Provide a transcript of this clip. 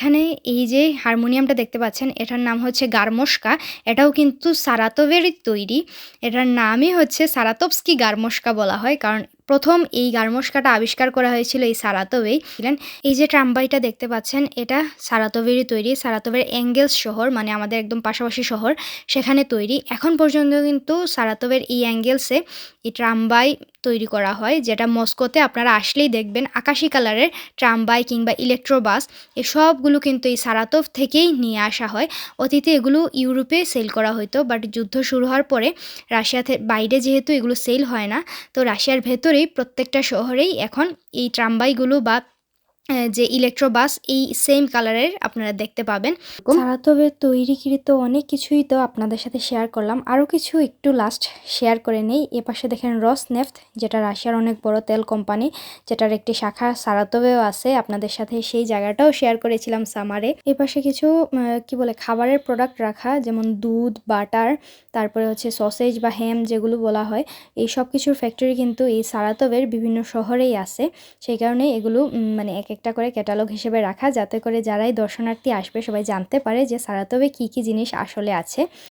এখানে এই যে হারমোনিয়ামটা দেখতে পাচ্ছেন এটার নাম হচ্ছে গার্মোশকা। এটাও কিন্তু সারাতোভেরই তৈরি। এটার নামই হচ্ছে সারাতোভস্কি গার্মোশকা বলা হয়। কারণ ১ম এই গার্মোশকাটা আবিষ্কার করা হয়েছিল এই সারাতোভেই। এই যে ট্রামবাইটা দেখতে পাচ্ছেন এটা সারাতোভেরই তৈরি। সারাতোভের এঙ্গেলস শহর মানে আমাদের একদম পাশাপাশি শহর সেখানে তৈরি। এখন পর্যন্ত কিন্তু সারাতোভের এই এঙ্গেলসে এই ট্রামবাই তৈরি করা হয়, যেটা মস্কোতে আপনারা আসলেই দেখবেন আকাশি কালারের ট্রামবাই কিংবা ইলেকট্রোবাস এই সবগুলো কিন্তু এই সারাতোভ থেকেই নিয়ে আসা হয়। অতীতে এগুলো ইউরোপে সেল করা হইতো, বাট যুদ্ধ শুরু হওয়ার পরে রাশিয়াতে বাইরে যেহেতু এগুলো সেল হয় না, তো রাশিয়ার ভেতরেই প্রত্যেকটা শহরেই এখন এই ট্রামবাইগুলো বা যে ইলেকট্রোবাস এই সেম কালারের আপনারা দেখতে পাবেন। সারাতোভের তৈরিকৃত অনেক কিছুই তো আপনাদের সাথে শেয়ার করলাম, আরও কিছু একটু লাস্ট শেয়ার করে নেই। এপাশে দেখেন রসনেফট, যেটা রাশিয়ার অনেক বড় তেল কোম্পানি, যেটার একটি শাখা সারাতোভেও আছে। আপনাদের সাথে সেই জায়গাটাও শেয়ার করেছিলাম সামারে। এপাশে কিছু কি বলে খাবারের প্রোডাক্ট রাখা, যেমন দুধ, বাটার, তারপরে হচ্ছে সসেজ বা হ্যাম যেগুলো বলা হয়, এই সব কিছুর ফ্যাক্টরি কিন্তু এই সারাতোভের বিভিন্ন শহরেই আছে। সেই কারণে এগুলো মানে এক একটা করে ক্যাটালগ হিসেবে রাখা, যাতে করে যারাই দর্শনার্থী আসবে সবাই জানতে পারে যে সারাতোভে কী কী জিনিস আসলে আছে।